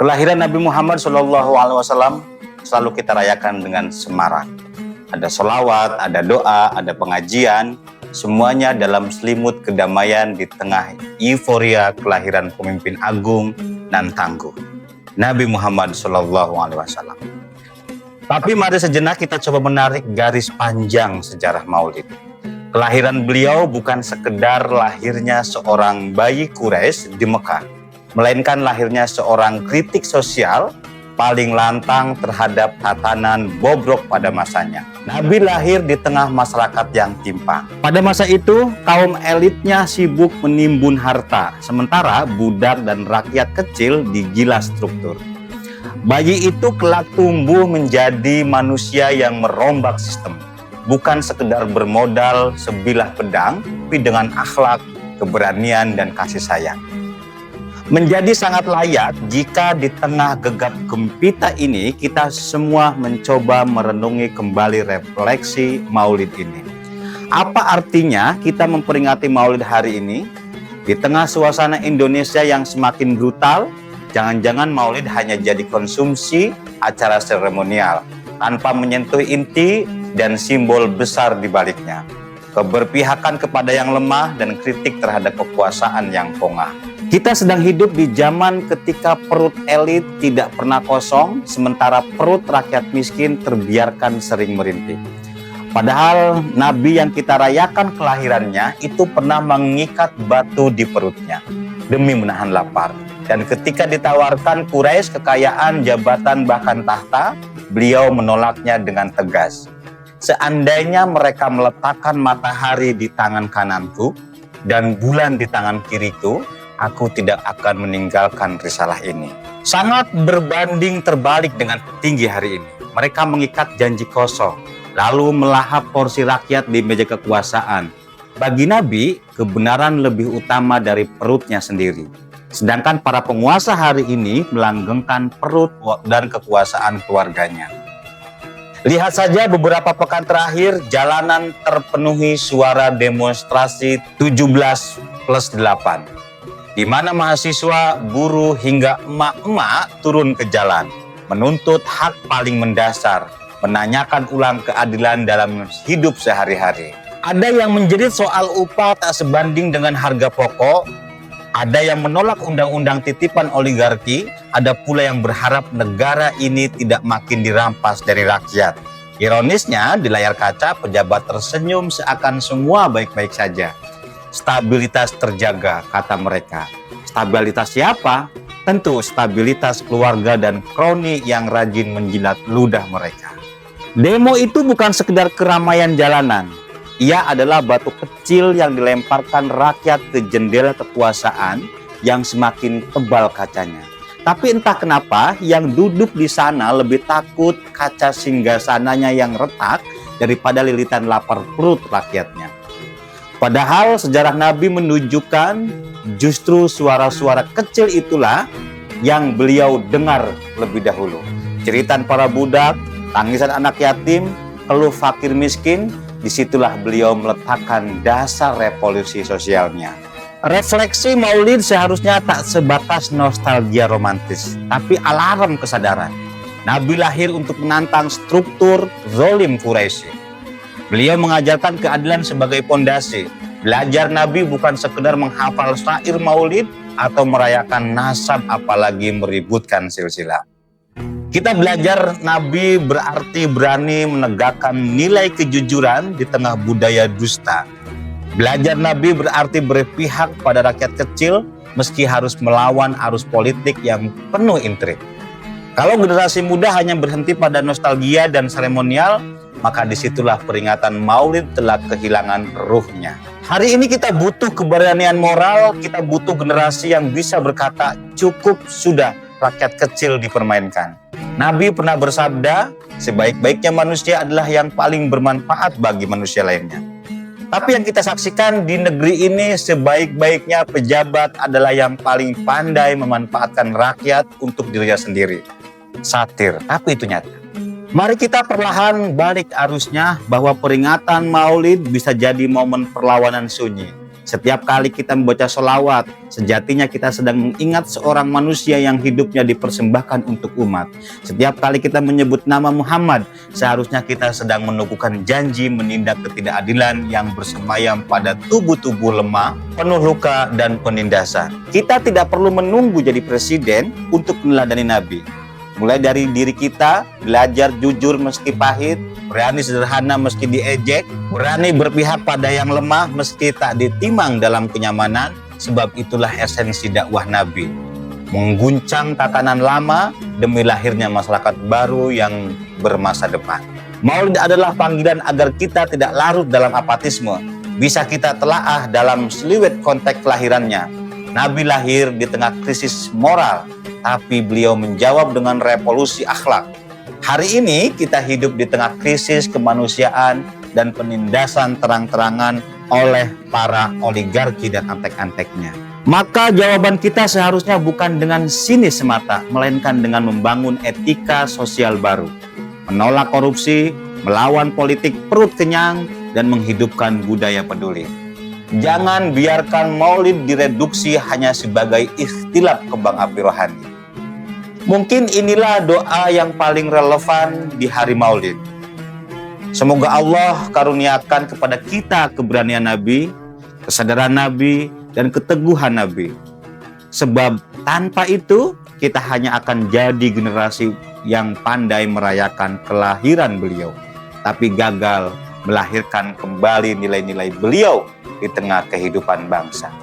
Kelahiran Nabi Muhammad SAW selalu kita rayakan dengan semarak. Ada sholawat, ada doa, ada pengajian, semuanya dalam selimut kedamaian di tengah euforia kelahiran pemimpin agung dan tangguh, Nabi Muhammad SAW. Tapi mari sejenak kita coba menarik garis panjang sejarah Maulid. Kelahiran beliau bukan sekedar lahirnya seorang bayi Quraisy di Mekah, melainkan lahirnya seorang kritik sosial paling lantang terhadap tatanan bobrok pada masanya. Nabi lahir di tengah masyarakat yang timpang. Pada masa itu, kaum elitnya sibuk menimbun harta, sementara budak dan rakyat kecil digilas struktur. Bayi itu kelak tumbuh menjadi manusia yang merombak sistem, bukan sekedar bermodal sebilah pedang, tapi dengan akhlak, keberanian, dan kasih sayang. Menjadi sangat layak jika di tengah gegap gempita ini kita semua mencoba merenungi kembali refleksi Maulid ini. Apa artinya kita memperingati Maulid hari ini? Di tengah suasana Indonesia yang semakin brutal, jangan-jangan Maulid hanya jadi konsumsi acara seremonial tanpa menyentuh inti dan simbol besar di baliknya. Keberpihakan kepada yang lemah dan kritik terhadap kekuasaan yang pongah. Kita sedang hidup di zaman ketika perut elit tidak pernah kosong, sementara perut rakyat miskin terbiarkan sering merintih. Padahal Nabi yang kita rayakan kelahirannya itu pernah mengikat batu di perutnya demi menahan lapar. Dan ketika ditawarkan Quraisy kekayaan, jabatan, bahkan tahta, beliau menolaknya dengan tegas. Seandainya mereka meletakkan matahari di tangan kananku dan bulan di tangan kiriku, aku tidak akan meninggalkan risalah ini. Sangat berbanding terbalik dengan petinggi hari ini. Mereka mengikat janji kosong, lalu melahap porsi rakyat di meja kekuasaan. Bagi Nabi, kebenaran lebih utama dari perutnya sendiri. Sedangkan para penguasa hari ini melanggengkan perut dan kekuasaan keluarganya. Lihat saja beberapa pekan terakhir, jalanan terpenuhi suara demonstrasi 17+8. Di mana mahasiswa, buruh, hingga emak-emak turun ke jalan, menuntut hak paling mendasar, menanyakan ulang keadilan dalam hidup sehari-hari. Ada yang menjerit soal upah tak sebanding dengan harga pokok, ada yang menolak undang-undang titipan oligarki, ada pula yang berharap negara ini tidak makin dirampas dari rakyat. Ironisnya, di layar kaca pejabat tersenyum seakan semua baik-baik saja. Stabilitas terjaga, kata mereka. Stabilitas siapa? Tentu stabilitas keluarga dan kroni yang rajin menjilat ludah mereka. Demo itu bukan sekedar keramaian jalanan. Ia adalah batu kecil yang dilemparkan rakyat ke jendela kekuasaan yang semakin tebal kacanya. Tapi entah kenapa yang duduk di sana lebih takut kaca singgasananya yang retak daripada lilitan lapar perut rakyatnya. Padahal sejarah Nabi menunjukkan justru suara-suara kecil itulah yang beliau dengar lebih dahulu. Jeritan para budak, tangisan anak yatim, keluh fakir miskin, disitulah beliau meletakkan dasar revolusi sosialnya. Refleksi Maulid seharusnya tak sebatas nostalgia romantis, tapi alarm kesadaran. Nabi lahir untuk menantang struktur zalim Quraisy. Beliau mengajarkan keadilan sebagai pondasi. Belajar Nabi bukan sekedar menghafal syair Maulid atau merayakan nasab, apalagi meributkan silsilah. Kita belajar Nabi berarti berani menegakkan nilai kejujuran di tengah budaya dusta. Belajar Nabi berarti berpihak pada rakyat kecil meski harus melawan arus politik yang penuh intrik. Kalau generasi muda hanya berhenti pada nostalgia dan seremonial, maka disitulah peringatan Maulid telah kehilangan ruhnya. Hari ini kita butuh keberanian moral, kita butuh generasi yang bisa berkata, cukup sudah rakyat kecil dipermainkan. Nabi pernah bersabda, sebaik-baiknya manusia adalah yang paling bermanfaat bagi manusia lainnya. Tapi yang kita saksikan di negeri ini, sebaik-baiknya pejabat adalah yang paling pandai memanfaatkan rakyat untuk dirinya sendiri. Satir, tapi itu nyata. Mari kita perlahan balik arusnya bahwa peringatan Maulid bisa jadi momen perlawanan sunyi. Setiap kali kita membaca sholawat, sejatinya kita sedang mengingat seorang manusia yang hidupnya dipersembahkan untuk umat. Setiap kali kita menyebut nama Muhammad, seharusnya kita sedang meneguhkan janji menindak ketidakadilan yang bersemayam pada tubuh-tubuh lemah, penuh luka dan penindasan. Kita tidak perlu menunggu jadi presiden untuk meneladani Nabi. Mulai dari diri kita, belajar jujur meski pahit, berani sederhana meski diejek, berani berpihak pada yang lemah meski tak ditimang dalam kenyamanan, sebab itulah esensi dakwah Nabi. Mengguncang tatanan lama demi lahirnya masyarakat baru yang bermasa depan. Maulid adalah panggilan agar kita tidak larut dalam apatisme. Bisa kita telaah dalam seliwet konteks kelahirannya. Nabi lahir di tengah krisis moral, tapi beliau menjawab dengan revolusi akhlak. Hari ini kita hidup di tengah krisis kemanusiaan dan penindasan terang-terangan oleh para oligarki dan antek-anteknya. Maka jawaban kita seharusnya bukan dengan sinis semata, melainkan dengan membangun etika sosial baru. Menolak korupsi, melawan politik perut kenyang, dan menghidupkan budaya peduli. Jangan biarkan maulid direduksi hanya sebagai ikhtilaf kembang api rohani. Mungkin inilah doa yang paling relevan di hari maulid. Semoga Allah karuniakan kepada kita keberanian Nabi, kesadaran Nabi, dan keteguhan Nabi. Sebab tanpa itu kita hanya akan jadi generasi yang pandai merayakan kelahiran beliau, tapi gagal melahirkan kembali nilai-nilai beliau di tengah kehidupan bangsa.